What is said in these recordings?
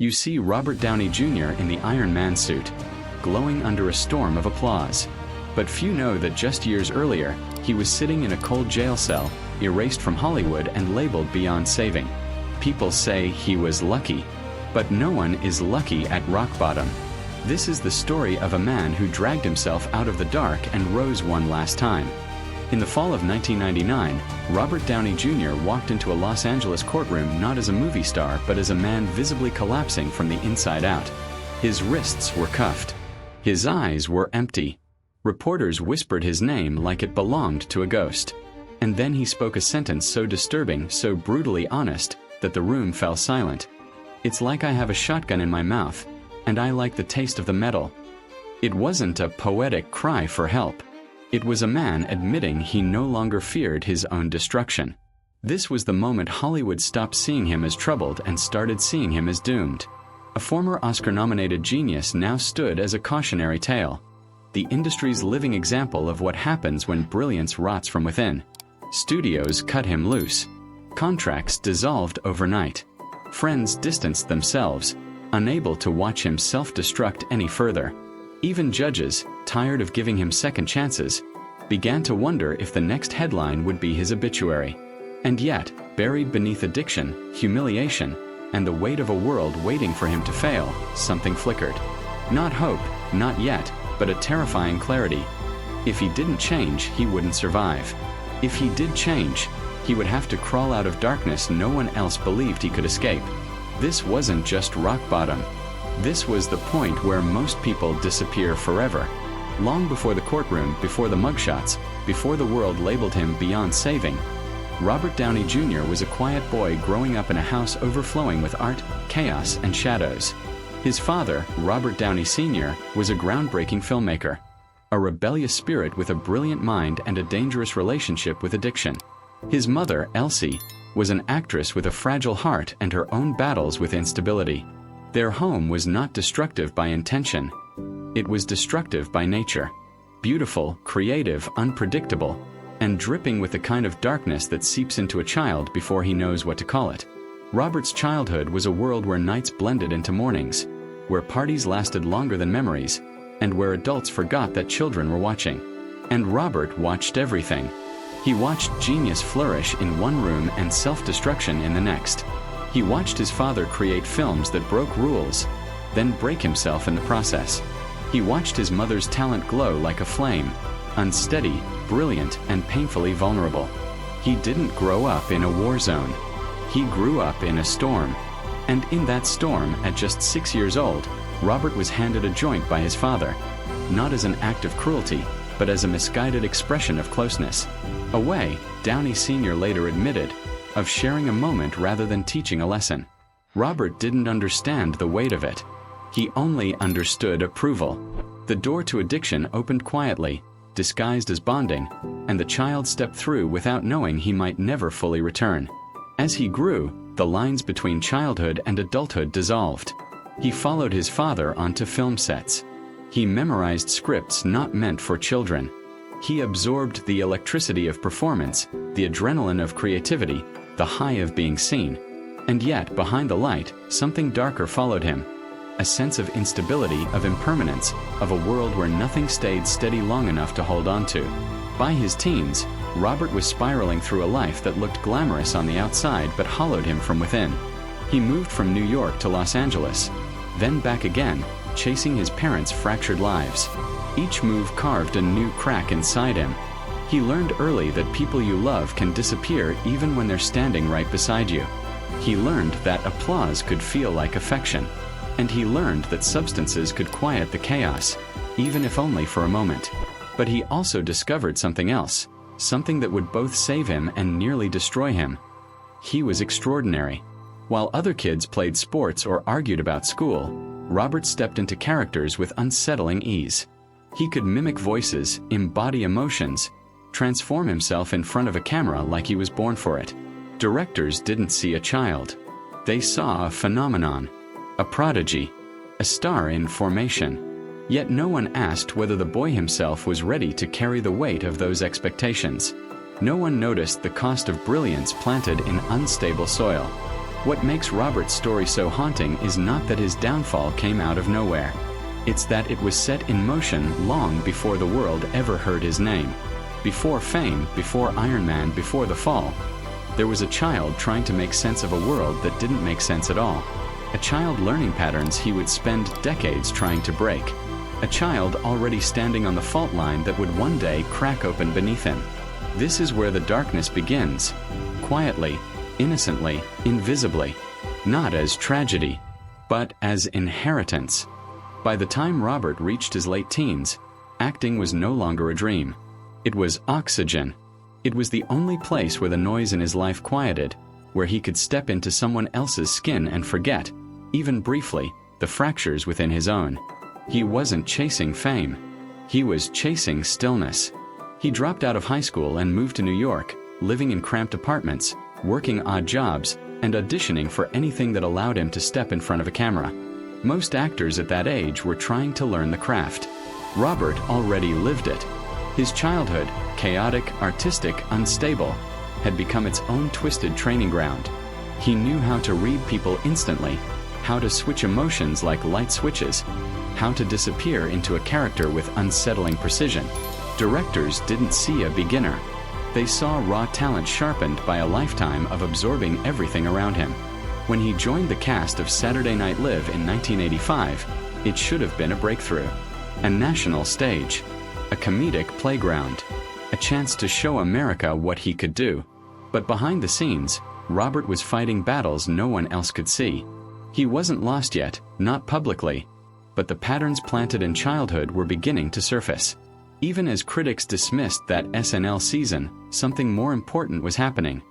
You see Robert Downey Jr. in the Iron Man suit, glowing under a storm of applause. But few know that just years earlier, he was sitting in a cold jail cell, erased from Hollywood and labeled beyond saving. People say he was lucky, but no one is lucky at rock bottom. This is the story of a man who dragged himself out of the dark and rose one last time. In the fall of 1999, Robert Downey Jr. walked into a Los Angeles courtroom not as a movie star but as a man visibly collapsing from the inside out. His wrists were cuffed. His eyes were empty. Reporters whispered his name like it belonged to a ghost. And then he spoke a sentence so disturbing, so brutally honest, that the room fell silent. "It's like I have a shotgun in my mouth, and I like the taste of the metal." It wasn't a poetic cry for help. It was a man admitting he no longer feared his own destruction. This was the moment Hollywood stopped seeing him as troubled and started seeing him as doomed. A former Oscar-nominated genius now stood as a cautionary tale. The industry's living example of what happens when brilliance rots from within. Studios cut him loose. Contracts dissolved overnight. Friends distanced themselves, unable to watch him self-destruct any further. Even judges, tired of giving him second chances, began to wonder if the next headline would be his obituary. And yet, buried beneath addiction, humiliation, and the weight of a world waiting for him to fail, something flickered. Not hope, not yet, but a terrifying clarity. If he didn't change, he wouldn't survive. If he did change, he would have to crawl out of darkness no one else believed he could escape. This wasn't just rock bottom. This was the point where most people disappear forever. Long before the courtroom, before the mugshots, before the world labeled him beyond saving, Robert Downey Jr. was a quiet boy growing up in a house overflowing with art, chaos, and shadows. His father, Robert Downey Sr., was a groundbreaking filmmaker. A rebellious spirit with a brilliant mind and a dangerous relationship with addiction. His mother, Elsie, was an actress with a fragile heart and her own battles with instability. Their home was not destructive by intention. It was destructive by nature. Beautiful, creative, unpredictable, and dripping with the kind of darkness that seeps into a child before he knows what to call it. Robert's childhood was a world where nights blended into mornings, where parties lasted longer than memories, and where adults forgot that children were watching. And Robert watched everything. He watched genius flourish in one room and self-destruction in the next. He watched his father create films that broke rules, then break himself in the process. He watched his mother's talent glow like a flame, unsteady, brilliant, and painfully vulnerable. He didn't grow up in a war zone. He grew up in a storm. And in that storm, at just 6 years old, Robert was handed a joint by his father, not as an act of cruelty, but as a misguided expression of closeness. A way, Downey Sr. later admitted, of sharing a moment rather than teaching a lesson. Robert didn't understand the weight of it. He only understood approval. The door to addiction opened quietly, disguised as bonding, and the child stepped through without knowing he might never fully return. As he grew, the lines between childhood and adulthood dissolved. He followed his father onto film sets. He memorized scripts not meant for children. He absorbed the electricity of performance, the adrenaline of creativity, the high of being seen. And yet, behind the light, something darker followed him. A sense of instability, of impermanence, of a world where nothing stayed steady long enough to hold on to. By his teens, Robert was spiraling through a life that looked glamorous on the outside but hollowed him from within. He moved from New York to Los Angeles, then back again, chasing his parents' fractured lives. Each move carved a new crack inside him. He learned early that people you love can disappear even when they're standing right beside you. He learned that applause could feel like affection. And he learned that substances could quiet the chaos, even if only for a moment. But he also discovered something else, something that would both save him and nearly destroy him. He was extraordinary. While other kids played sports or argued about school, Robert stepped into characters with unsettling ease. He could mimic voices, embody emotions, transform himself in front of a camera like he was born for it. Directors didn't see a child. They saw a phenomenon, a prodigy, a star in formation. Yet no one asked whether the boy himself was ready to carry the weight of those expectations. No one noticed the cost of brilliance planted in unstable soil. What makes Robert's story so haunting is not that his downfall came out of nowhere. It's that it was set in motion long before the world ever heard his name. Before fame, before Iron Man, before the fall, there was a child trying to make sense of a world that didn't make sense at all. A child learning patterns he would spend decades trying to break. A child already standing on the fault line that would one day crack open beneath him. This is where the darkness begins. Quietly, innocently, invisibly. Not as tragedy, but as inheritance. By the time Robert reached his late teens, acting was no longer a dream. It was oxygen. It was the only place where the noise in his life quieted, where he could step into someone else's skin and forget, even briefly, the fractures within his own. He wasn't chasing fame. He was chasing stillness. He dropped out of high school and moved to New York, living in cramped apartments, working odd jobs, and auditioning for anything that allowed him to step in front of a camera. Most actors at that age were trying to learn the craft. Robert already lived it. His childhood, chaotic, artistic, unstable, had become its own twisted training ground. He knew how to read people instantly, how to switch emotions like light switches, how to disappear into a character with unsettling precision. Directors didn't see a beginner. They saw raw talent sharpened by a lifetime of absorbing everything around him. When he joined the cast of Saturday Night Live in 1985, it should have been a breakthrough. A national stage. A comedic playground. A chance to show America what he could do. But behind the scenes, Robert was fighting battles no one else could see. He wasn't lost yet, not publicly. But the patterns planted in childhood were beginning to surface. Even as critics dismissed that SNL season, something more important was happening.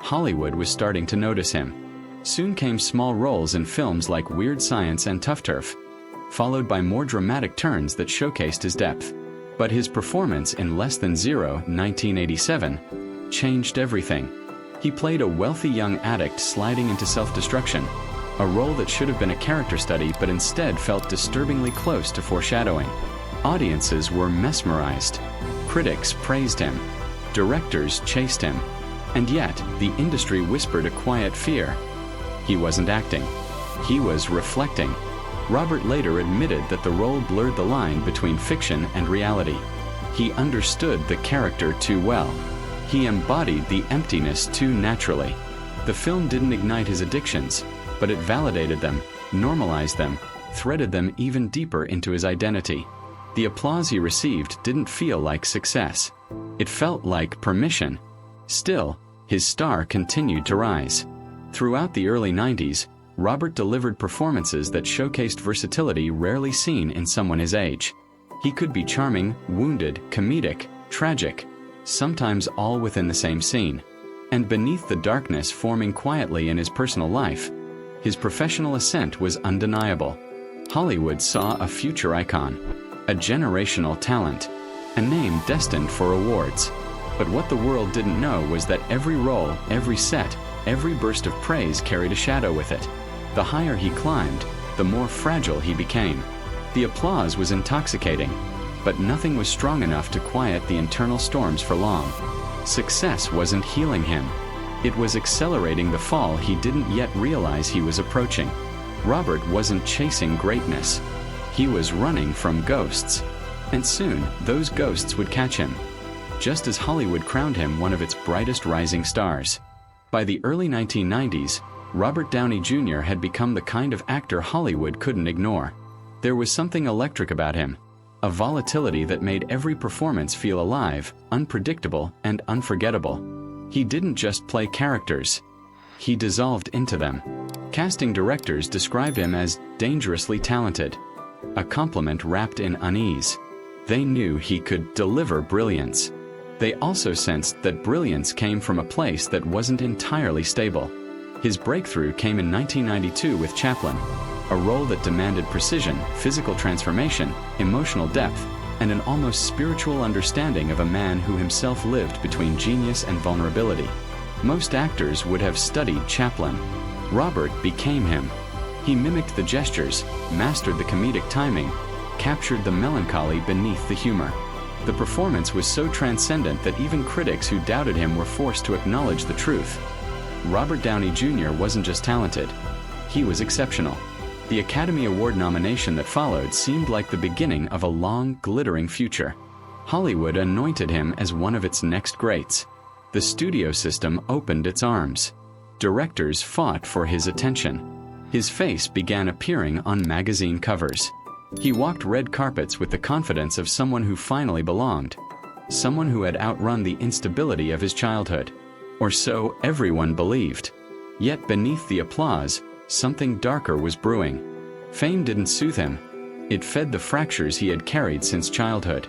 Hollywood was starting to notice him. Soon came small roles in films like Weird Science and Tough Turf, followed by more dramatic turns that showcased his depth. But his performance in Less Than Zero, 1987, changed everything. He played a wealthy young addict sliding into self-destruction, a role that should have been a character study but instead felt disturbingly close to foreshadowing. Audiences were mesmerized. Critics praised him. Directors chased him. And yet, the industry whispered a quiet fear. He wasn't acting. He was reflecting. Robert later admitted that the role blurred the line between fiction and reality. He understood the character too well. He embodied the emptiness too naturally. The film didn't ignite his addictions, but it validated them, normalized them, threaded them even deeper into his identity. The applause he received didn't feel like success. It felt like permission. Still, his star continued to rise. Throughout the early 90s, Robert delivered performances that showcased versatility rarely seen in someone his age. He could be charming, wounded, comedic, tragic, sometimes all within the same scene. And beneath the darkness forming quietly in his personal life, his professional ascent was undeniable. Hollywood saw a future icon, a generational talent, a name destined for awards. But what the world didn't know was that every role, every set, every burst of praise carried a shadow with it. The higher he climbed, the more fragile he became. The applause was intoxicating, but nothing was strong enough to quiet the internal storms for long. Success wasn't healing him. It was accelerating the fall he didn't yet realize he was approaching. Robert wasn't chasing greatness. He was running from ghosts. And soon, those ghosts would catch him. Just as Hollywood crowned him one of its brightest rising stars. By the early 1990s, Robert Downey Jr. had become the kind of actor Hollywood couldn't ignore. There was something electric about him, a volatility that made every performance feel alive, unpredictable, and unforgettable. He didn't just play characters. He dissolved into them. Casting directors described him as dangerously talented, a compliment wrapped in unease. They knew he could deliver brilliance. They also sensed that brilliance came from a place that wasn't entirely stable. His breakthrough came in 1992 with Chaplin, a role that demanded precision, physical transformation, emotional depth, and an almost spiritual understanding of a man who himself lived between genius and vulnerability. Most actors would have studied Chaplin. Robert became him. He mimicked the gestures, mastered the comedic timing, captured the melancholy beneath the humor. The performance was so transcendent that even critics who doubted him were forced to acknowledge the truth. Robert Downey Jr. wasn't just talented. He was exceptional. The Academy Award nomination that followed seemed like the beginning of a long, glittering future. Hollywood anointed him as one of its next greats. The studio system opened its arms. Directors fought for his attention. His face began appearing on magazine covers. He walked red carpets with the confidence of someone who finally belonged. Someone who had outrun the instability of his childhood. Or so everyone believed. Yet beneath the applause, something darker was brewing. Fame didn't soothe him. It fed the fractures he had carried since childhood.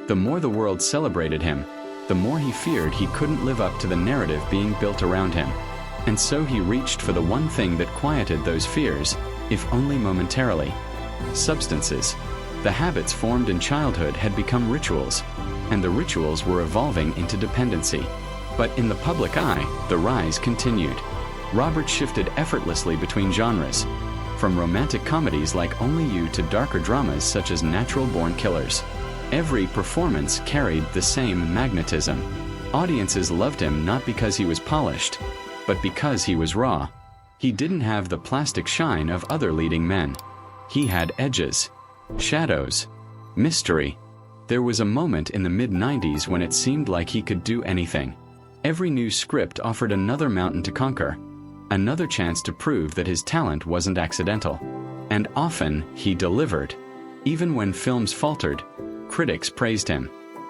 The more the world celebrated him, the more he feared he couldn't live up to the narrative being built around him. And so he reached for the one thing that quieted those fears, if only momentarily. Substances. The habits formed in childhood had become rituals, and the rituals were evolving into dependency. But in the public eye, the rise continued. Robert shifted effortlessly between genres, from romantic comedies like Only You to darker dramas such as Natural Born Killers. Every performance carried the same magnetism. Audiences loved him not because he was polished, but because he was raw. He didn't have the plastic shine of other leading men. He had edges, shadows, mystery. There was a moment in the mid-90s when it seemed like he could do anything. Every new script offered another mountain to conquer, another chance to prove that his talent wasn't accidental. And often, he delivered. Even when films faltered, critics praised him.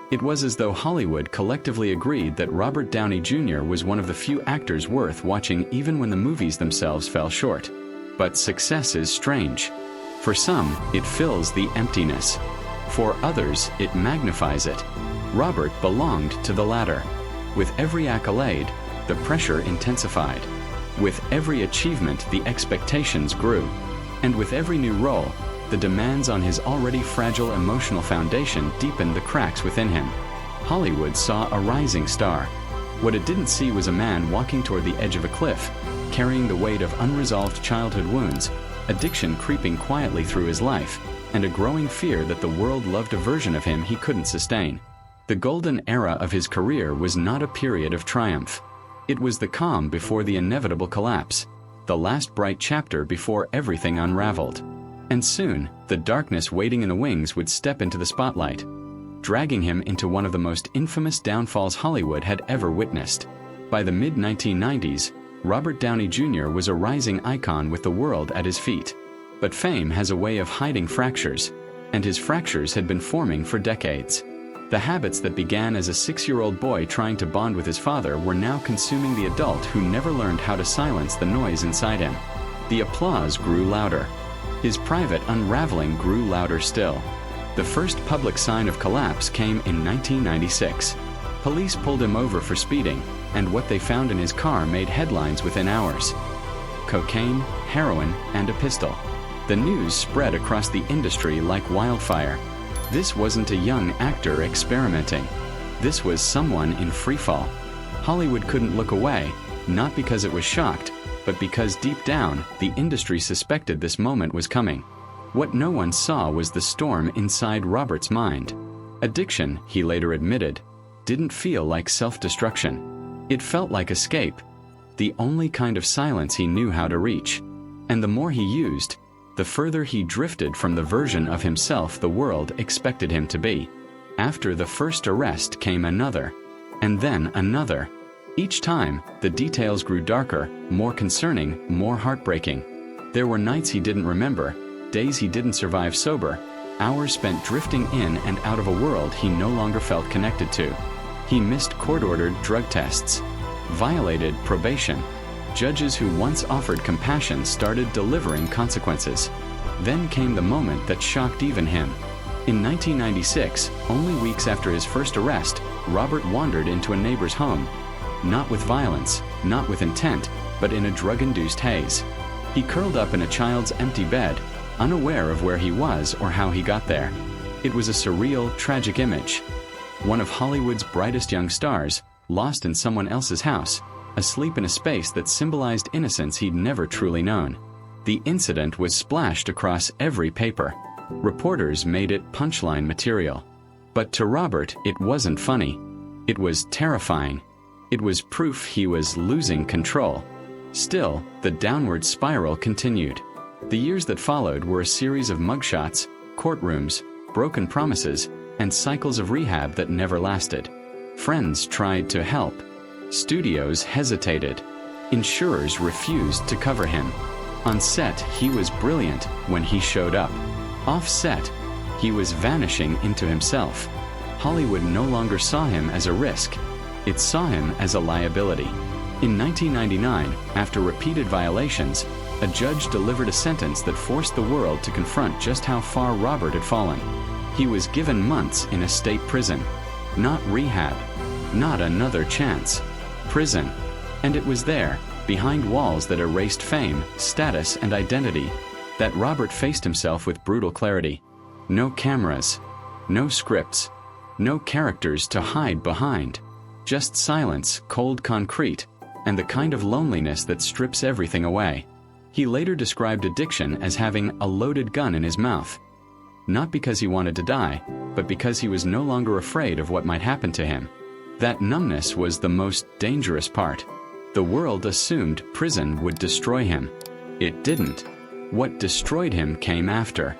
It was as though Hollywood collectively agreed that Robert Downey Jr. was one of the few actors worth watching even when the movies themselves fell short. But success is strange. For some, it fills the emptiness. For others, it magnifies it. Robert belonged to the latter. With every accolade, the pressure intensified. With every achievement, the expectations grew. And with every new role, the demands on his already fragile emotional foundation deepened the cracks within him. Hollywood saw a rising star. What it didn't see was a man walking toward the edge of a cliff, carrying the weight of unresolved childhood wounds, addiction creeping quietly through his life, and a growing fear that the world loved a version of him he couldn't sustain. The golden era of his career was not a period of triumph. It was the calm before the inevitable collapse, the last bright chapter before everything unraveled. And soon, the darkness waiting in the wings would step into the spotlight, dragging him into one of the most infamous downfalls Hollywood had ever witnessed. By the mid-1990s, Robert Downey Jr. was a rising icon with the world at his feet. But fame has a way of hiding fractures, and his fractures had been forming for decades. The habits that began as a 6-year-old boy trying to bond with his father were now consuming the adult who never learned how to silence the noise inside him. The applause grew louder. His private unraveling grew louder still. The first public sign of collapse came in 1996. Police pulled him over for speeding, and what they found in his car made headlines within hours. Cocaine, heroin, and a pistol. The news spread across the industry like wildfire. This wasn't a young actor experimenting. This was someone in freefall. Hollywood couldn't look away, not because it was shocked, but because deep down, the industry suspected this moment was coming. What no one saw was the storm inside Robert's mind. Addiction, he later admitted, didn't feel like self-destruction. It felt like escape, the only kind of silence he knew how to reach. And the more he used, the further he drifted from the version of himself the world expected him to be. After the first arrest came another, and then another. Each time, the details grew darker, more concerning, more heartbreaking. There were nights he didn't remember, days he didn't survive sober, hours spent drifting in and out of a world he no longer felt connected to. He missed court-ordered drug tests, violated probation. Judges who once offered compassion started delivering consequences. Then came the moment that shocked even him. In 1996, only weeks after his first arrest, Robert wandered into a neighbor's home. Not with violence, not with intent, but in a drug-induced haze. He curled up in a child's empty bed, unaware of where he was or how he got there. It was a surreal, tragic image. One of Hollywood's brightest young stars, lost in someone else's house, asleep in a space that symbolized innocence he'd never truly known. The incident was splashed across every paper. Reporters made it punchline material. But to Robert, it wasn't funny. It was terrifying. It was proof he was losing control. Still, the downward spiral continued. The years that followed were a series of mugshots, courtrooms, broken promises, and cycles of rehab that never lasted. Friends tried to help. Studios hesitated. Insurers refused to cover him. On set, he was brilliant when he showed up. Off set, he was vanishing into himself. Hollywood no longer saw him as a risk. It saw him as a liability. In 1999, after repeated violations, a judge delivered a sentence that forced the world to confront just how far Robert had fallen. He was given months in a state prison. Not rehab. Not another chance. Prison. And it was there, behind walls that erased fame, status, and identity, that Robert faced himself with brutal clarity. No cameras. No scripts. No characters to hide behind. Just silence, cold concrete, and the kind of loneliness that strips everything away. He later described addiction as having a loaded gun in his mouth. Not because he wanted to die, but because he was no longer afraid of what might happen to him. That numbness was the most dangerous part. The world assumed prison would destroy him. It didn't. What destroyed him came after.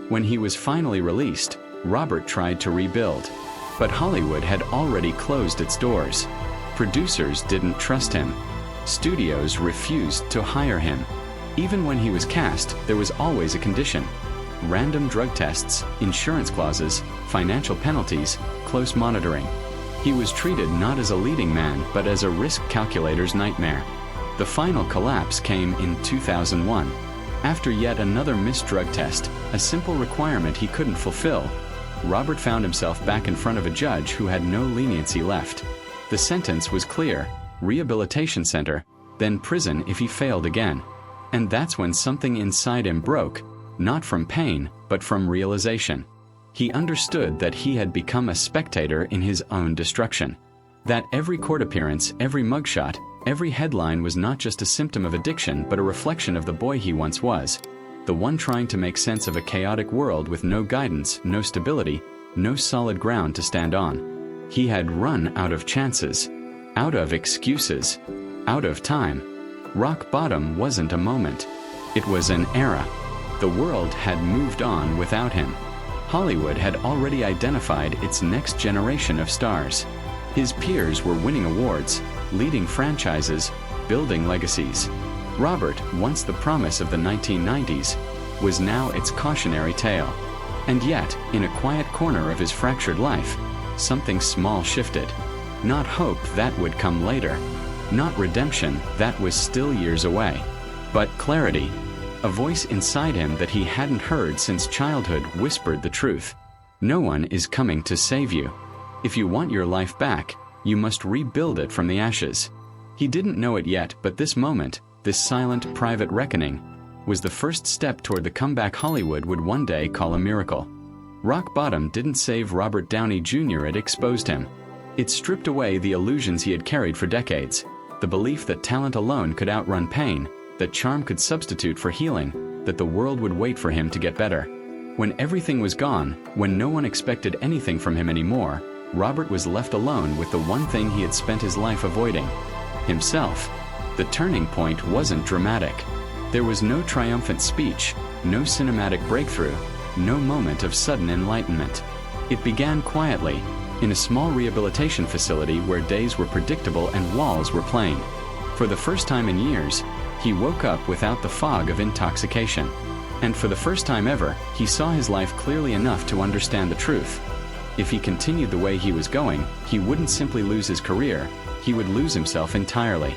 When he was finally released, Robert tried to rebuild. But Hollywood had already closed its doors. Producers didn't trust him. Studios refused to hire him. Even when he was cast, there was always a condition. Random drug tests, insurance clauses, financial penalties, close monitoring. He was treated not as a leading man, but as a risk calculator's nightmare. The final collapse came in 2001. After yet another missed drug test, a simple requirement he couldn't fulfill, Robert found himself back in front of a judge who had no leniency left. The sentence was clear: rehabilitation center, then prison if he failed again. And that's when something inside him broke, not from pain, but from realization. He understood that he had become a spectator in his own destruction. That every court appearance, every mugshot, every headline was not just a symptom of addiction, but a reflection of the boy he once was. The one trying to make sense of a chaotic world with no guidance, no stability, no solid ground to stand on. He had run out of chances, out of excuses, out of time. Rock bottom wasn't a moment. It was an era. The world had moved on without him. Hollywood had already identified its next generation of stars. His peers were winning awards, leading franchises, building legacies. Robert, once the promise of the 1990s, was now its cautionary tale. And yet, in a quiet corner of his fractured life, something small shifted. Not hope, that would come later. Not redemption, that was still years away. But clarity. A voice inside him that he hadn't heard since childhood whispered the truth. No one is coming to save you. If you want your life back, you must rebuild it from the ashes. He didn't know it yet, but this moment, this silent, private reckoning, was the first step toward the comeback Hollywood would one day call a miracle. Rock bottom didn't save Robert Downey Jr., it exposed him. It stripped away the illusions he had carried for decades, the belief that talent alone could outrun pain, that charm could substitute for healing, that the world would wait for him to get better. When everything was gone, when no one expected anything from him anymore, Robert was left alone with the one thing he had spent his life avoiding: himself. The turning point wasn't dramatic. There was no triumphant speech, no cinematic breakthrough, no moment of sudden enlightenment. It began quietly, in a small rehabilitation facility where days were predictable and walls were plain. For the first time in years, he woke up without the fog of intoxication. And for the first time ever, he saw his life clearly enough to understand the truth. If he continued the way he was going, he wouldn't simply lose his career, he would lose himself entirely.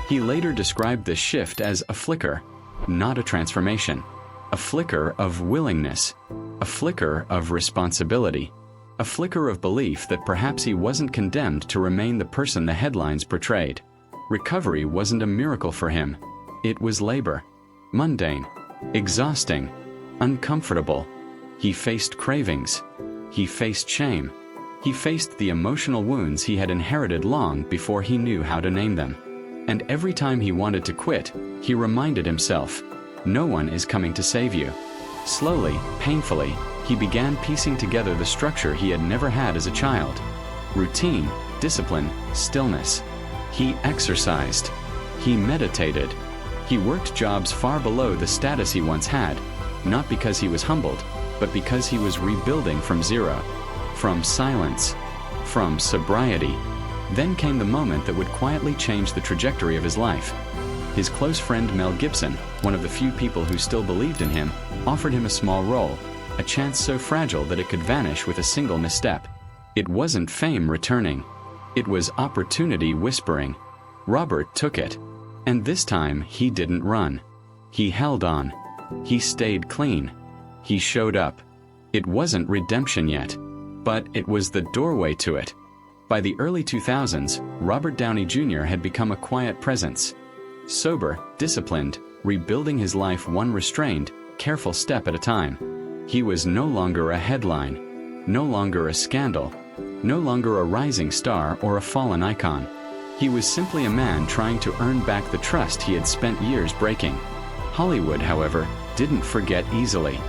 He later described this shift as a flicker, not a transformation. A flicker of willingness, a flicker of responsibility, a flicker of belief that perhaps he wasn't condemned to remain the person the headlines portrayed. Recovery wasn't a miracle for him. It was labor. Mundane, exhausting, uncomfortable. He faced cravings. He faced shame. He faced the emotional wounds he had inherited long before he knew how to name them. And every time he wanted to quit, he reminded himself, no one is coming to save you. Slowly, painfully, he began piecing together the structure he had never had as a child. Routine, discipline, stillness. He exercised. He meditated. He worked jobs far below the status he once had, not because he was humbled, but because he was rebuilding from zero, from silence, from sobriety. Then came the moment that would quietly change the trajectory of his life. His close friend Mel Gibson, one of the few people who still believed in him, offered him a small role, a chance so fragile that it could vanish with a single misstep. It wasn't fame returning. It was opportunity whispering. Robert took it. And this time, he didn't run. He held on. He stayed clean. He showed up. It wasn't redemption yet, but it was the doorway to it. By the early 2000s, Robert Downey Jr. had become a quiet presence. Sober, disciplined, rebuilding his life one restrained, careful step at a time. He was no longer a headline, no longer a scandal, no longer a rising star or a fallen icon. He was simply a man trying to earn back the trust he had spent years breaking. Hollywood, however, didn't forget easily.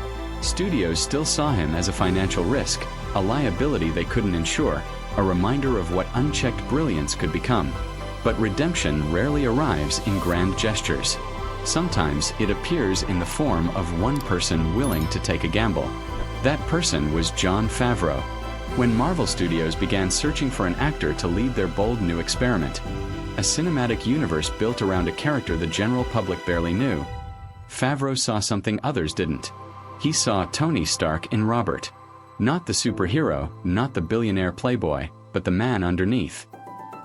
Studios still saw him as a financial risk, a liability they couldn't insure, a reminder of what unchecked brilliance could become. But redemption rarely arrives in grand gestures. Sometimes it appears in the form of one person willing to take a gamble. That person was Jon Favreau. When Marvel Studios began searching for an actor to lead their bold new experiment, a cinematic universe built around a character the general public barely knew, Favreau saw something others didn't. He saw Tony Stark in Robert. Not the superhero, not the billionaire playboy, but the man underneath.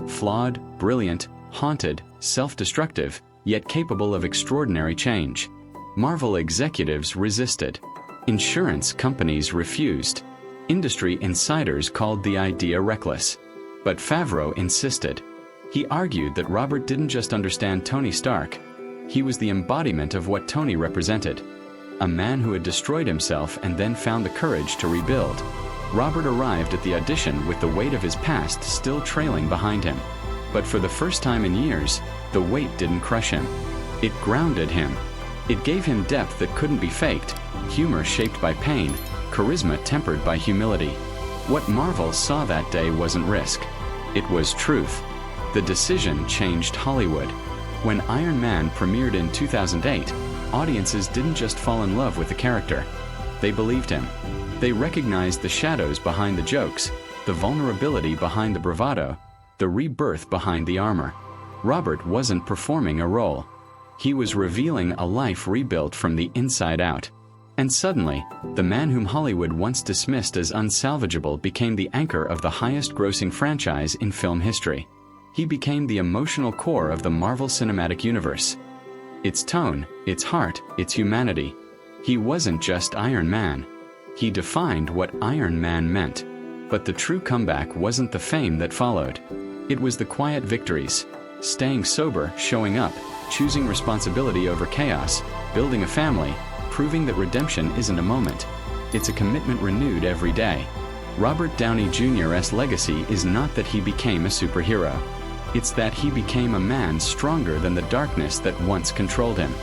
Flawed, brilliant, haunted, self-destructive, yet capable of extraordinary change. Marvel executives resisted. Insurance companies refused. Industry insiders called the idea reckless. But Favreau insisted. He argued that Robert didn't just understand Tony Stark. He was the embodiment of what Tony represented. A man who had destroyed himself and then found the courage to rebuild. Robert arrived at the audition with the weight of his past still trailing behind him. But for the first time in years, the weight didn't crush him. It grounded him. It gave him depth that couldn't be faked, humor shaped by pain, charisma tempered by humility. What Marvel saw that day wasn't risk. It was truth. The decision changed Hollywood. When Iron Man premiered in 2008, audiences didn't just fall in love with the character. They believed him. They recognized the shadows behind the jokes, the vulnerability behind the bravado, the rebirth behind the armor. Robert wasn't performing a role. He was revealing a life rebuilt from the inside out. And suddenly, the man whom Hollywood once dismissed as unsalvageable became the anchor of the highest-grossing franchise in film history. He became the emotional core of the Marvel Cinematic Universe. Its tone, its heart, its humanity. He wasn't just Iron Man. He defined what Iron Man meant. But the true comeback wasn't the fame that followed. It was the quiet victories. Staying sober, showing up, choosing responsibility over chaos, building a family, proving that redemption isn't a moment. It's a commitment renewed every day. Robert Downey Jr.'s legacy is not that he became a superhero. It's that he became a man stronger than the darkness that once controlled him.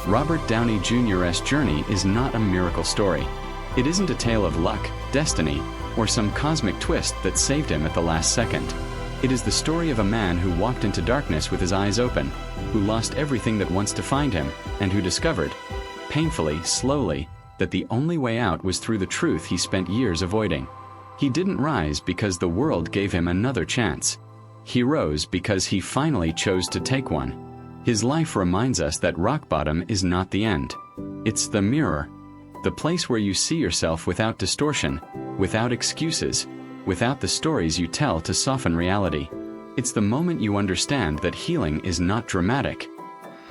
Robert Downey Jr.'s journey is not a miracle story. It isn't a tale of luck, destiny, or some cosmic twist that saved him at the last second. It is the story of a man who walked into darkness with his eyes open, who lost everything that once defined him, and who discovered, painfully, slowly, that the only way out was through the truth he spent years avoiding. He didn't rise because the world gave him another chance. He rose because he finally chose to take one. His life reminds us that rock bottom is not the end. It's the mirror. The place where you see yourself without distortion, without excuses, without the stories you tell to soften reality. It's the moment you understand that healing is not dramatic.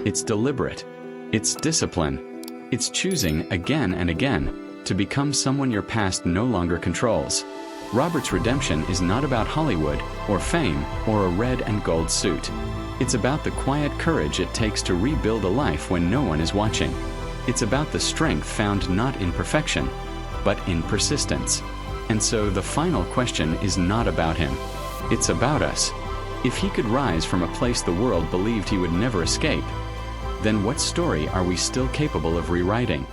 It's deliberate. It's discipline. It's choosing again and again to become someone your past no longer controls. Robert's redemption is not about Hollywood or fame or a red and gold suit. It's about the quiet courage it takes to rebuild a life when no one is watching. It's about the strength found not in perfection, but in persistence. And so the final question is not about him. It's about us. If he could rise from a place the world believed he would never escape, then what story are we still capable of rewriting?